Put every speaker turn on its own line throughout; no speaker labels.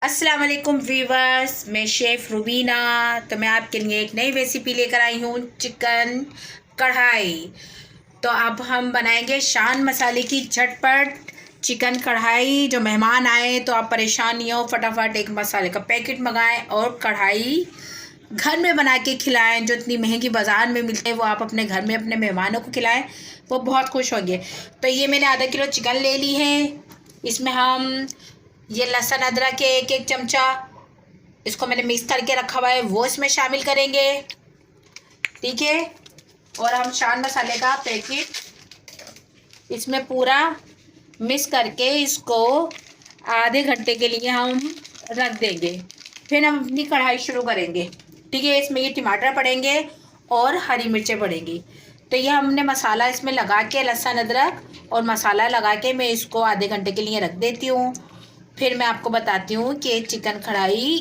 अस्सलाम वालेकुम वीवर्स, मैं शेफ़ रुबीना। तो मैं आपके लिए एक नई रेसिपी लेकर आई हूँ, चिकन कढ़ाई। तो अब हम बनाएंगे शान मसाले की झटपट चिकन कढ़ाई। जो मेहमान आए तो आप परेशान नहीं हो, फटाफट एक मसाले का पैकेट मंगाएं और कढ़ाई घर में बना के खिलाएं। जो इतनी महंगी बाज़ार में मिलते हैं वो आप अपने घर में अपने मेहमानों को खिलाएं, वो बहुत खुश होंगे। तो ये मैंने आधा किलो चिकन ले ली है। इसमें हम ये लहसुन अदरक के एक एक चमचा इसको मैंने मिक्स करके रखा हुआ है, वो इसमें शामिल करेंगे। ठीक है। और हम शान मसाले का पैकेट इसमें पूरा मिक्स करके इसको आधे घंटे के लिए हम रख देंगे। फिर हम अपनी कढ़ाई शुरू करेंगे। ठीक है। इसमें ये टमाटर पड़ेंगे और हरी मिर्चें पड़ेंगी। तो ये हमने मसाला इसमें लगा के लहसुन अदरक और मसाला लगा के मैं इसको आधे घंटे के लिए रख देती हूँ। फिर मैं आपको बताती हूँ कि चिकन कढ़ाई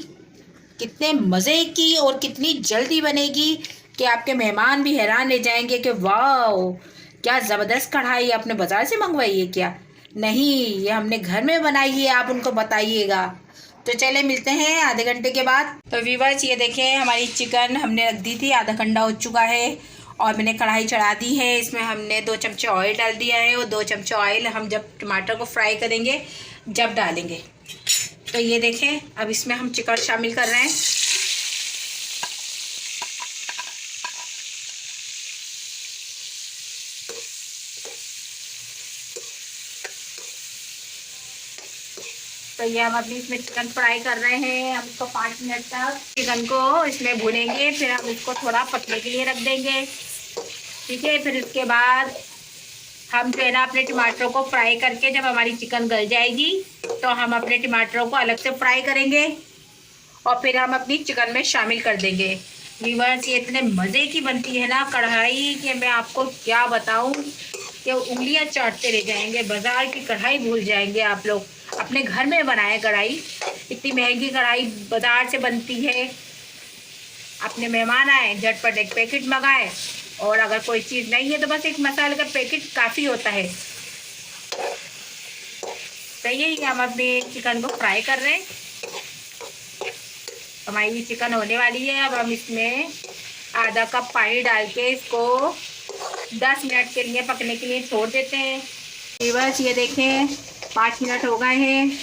कितने मज़े की और कितनी जल्दी बनेगी कि आपके मेहमान भी हैरान रह जाएंगे कि वाह क्या ज़बरदस्त कढ़ाई आपने बाज़ार से मंगवाई है क्या? नहीं, ये हमने घर में बनाई है, आप उनको बताइएगा। तो चले मिलते हैं आधे घंटे के बाद। तो व्यूअर्स ये देखें, हमारी चिकन हमने रख दी थी, आधा घंटा हो चुका है और मैंने कढ़ाई चढ़ा दी है। इसमें हमने 2 चमचे ऑयल डाल दिया है और 2 चमचे ऑयल हम जब टमाटर को फ्राई करेंगे जब डालेंगे। तो ये देखें, अब इसमें हम चिकन शामिल कर रहे हैं। तो ये हम अभी इसमें चिकन फ्राई कर रहे हैं। हम इसको 5 मिनट तक चिकन को इसमें भूनेंगे, फिर हम इसको थोड़ा पकने के लिए रख देंगे। ठीक है। फिर इसके बाद हम जो है ना अपने टमाटरों को फ्राई करके जब हमारी चिकन गल जाएगी तो हम अपने टमाटरों को अलग से फ्राई करेंगे और फिर हम अपनी चिकन में शामिल कर देंगे। व्यूअर्स ये इतने मज़े की बनती है ना कढ़ाई कि मैं आपको क्या बताऊं कि उंगलियां चाटते रह जाएंगे। बाज़ार की कढ़ाई भूल जाएंगे आप लोग, अपने घर में बनाए कढ़ाई। इतनी महंगी कढ़ाई बाज़ार से बनती है। अपने मेहमान आए झटपट एक पैकेट मंगाए और अगर कोई चीज़ नहीं है तो बस एक मसाले का पैकेट काफ़ी होता है। तो यही हम अपने चिकन को फ्राई कर रहे हैं। हमारी चिकन होने वाली है। अब हम इसमें आधा कप पानी डाल के इसको 10 मिनट के लिए पकने के लिए छोड़ देते हैं। बस ये देखें 5 मिनट हो गए हैं,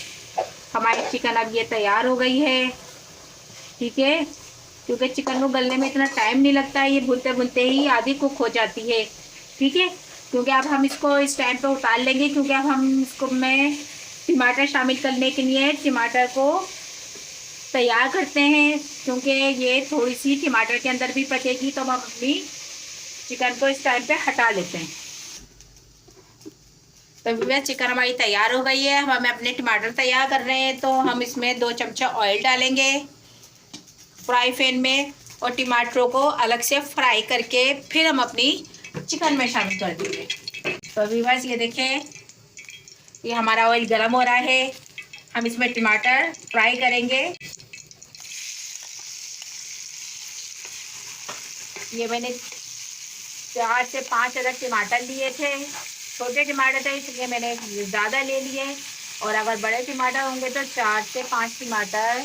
हमारी चिकन अब ये तैयार हो गई है। ठीक है। क्योंकि चिकन को गलने में इतना टाइम नहीं लगता है, ये भूनते भूनते ही आधी कुक हो जाती है। ठीक है। क्योंकि अब हम इसको इस टाइम पे उतार लेंगे, क्योंकि अब हम इसको में टमाटर शामिल करने के लिए टमाटर को तैयार करते हैं, क्योंकि ये थोड़ी सी टमाटर के अंदर भी पकेगी। तो हम अपनी चिकन को इस टाइम पे हटा लेते हैं। तो वह चिकन हमारी तैयार हो गई है। अब हमें अपने टमाटर तैयार कर रहे हैं। तो हम इसमें 2 चमचा ऑयल डालेंगे फ्राई पैन में और टमाटरों को अलग से फ्राई करके फिर हम अपनी चिकन में शामिल कर देंगे। तो अभी बस ये देखें, ये हमारा ऑयल गर्म हो रहा है। हम इसमें टमाटर फ्राई करेंगे। ये मैंने 4 से 5 अदर टमाटर लिए थे। छोटे टमाटर थे इसलिए मैंने ज़्यादा ले लिए, और अगर बड़े टमाटर होंगे तो 4 से 5 टमाटर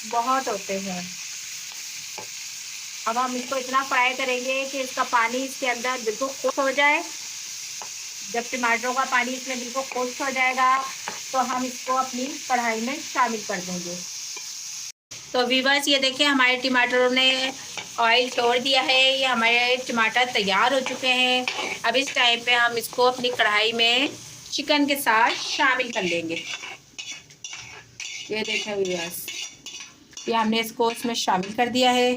बहुत होते हैं। अब हम इसको इतना फ्राई करेंगे कि इसका पानी इसके अंदर बिल्कुल खुश्क हो जाए। जब टमाटरों का पानी इसमें बिल्कुल खुश्क हो जाएगा तो हम इसको अपनी कढ़ाई में शामिल कर देंगे। तो व्यूअर्स ये देखिए, हमारे टमाटरों ने ऑयल छोड़ दिया है। ये हमारे टमाटर तैयार हो चुके हैं। अब इस टाइम पे हम इसको अपनी कढ़ाई में चिकन के साथ शामिल कर लेंगे। ये देखें व्यूअर्स, ये हमने इसको इसमें शामिल कर दिया है।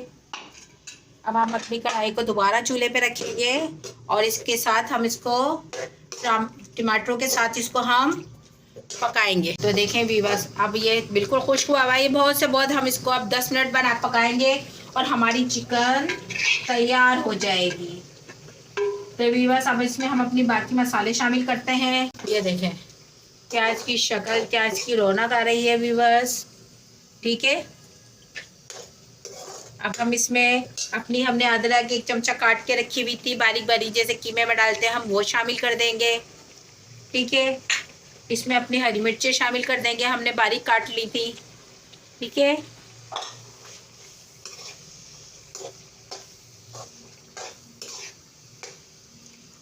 अब हम अपनी कढ़ाई को दोबारा चूल्हे पे रखेंगे और इसके साथ हम इसको टमाटरों के साथ इसको हम पकाएंगे। तो देखें व्यूअर्स, अब ये बिल्कुल खुश्क हुआ है। ये बहुत से बहुत हम इसको अब 10 मिनट बना पकाएंगे और हमारी चिकन तैयार हो जाएगी। तो व्यूअर्स अब इसमें हम अपनी बाकी मसाले शामिल करते हैं। ये देखें क्या इसकी शक्ल, क्या इसकी रौनक आ रही है व्यूअर्स। ठीक है। अब हम इसमें अपनी हमने अदरक 1 चमचा काट के रखी हुई थी बारीक बारीक, जैसे कीमे में डालते हैं हम, वो शामिल कर देंगे। ठीक है। इसमें अपनी हरी मिर्चें शामिल कर देंगे, हमने बारीक काट ली थी। ठीक है।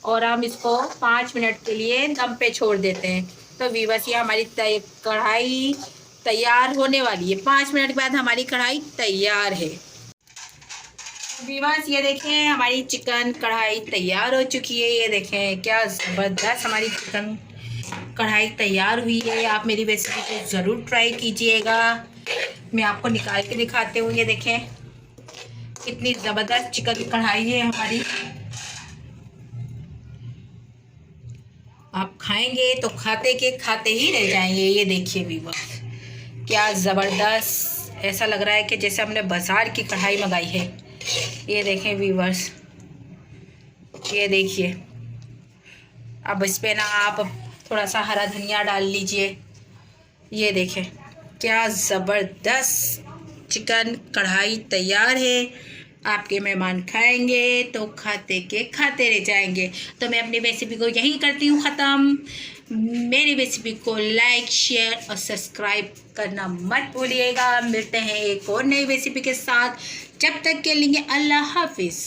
और हम इसको 5 मिनट के लिए दम पे छोड़ देते हैं। तो व्यूअर्स ये हमारी कढ़ाई तैयार होने वाली है। 5 मिनट के बाद हमारी कढ़ाई तैयार है। व्यूअर्स ये देखें हमारी चिकन कढ़ाई तैयार हो चुकी है। ये देखें क्या ज़बरदस्त हमारी चिकन कढ़ाई तैयार हुई है। आप मेरी रेसिपी को ज़रूर ट्राई कीजिएगा। मैं आपको निकाल के दिखाती हूँ। ये देखें कितनी ज़बरदस्त चिकन कढ़ाई है हमारी। आप खाएंगे तो खाते के खाते ही रह जाएंगे। ये देखिए व्यूअर्स क्या ज़बरदस्त, ऐसा लग रहा है कि जैसे हमने बाज़ार की कढ़ाई मंगाई है। ये देखें व्यूअर्स, ये देखिए। अब इस पे ना आप थोड़ा सा हरा धनिया डाल लीजिए। ये देखें क्या ज़बरदस्त चिकन कढ़ाई तैयार है। आपके मेहमान खाएंगे तो खाते के खाते रह जाएंगे। तो मैं अपनी रेसिपी को यहीं करती हूँ ख़त्म। मेरी रेसिपी को लाइक शेयर और सब्सक्राइब करना मत भूलिएगा। मिलते हैं एक और नई रेसिपी के साथ। जब तक के लिए अल्लाह हाफिज़।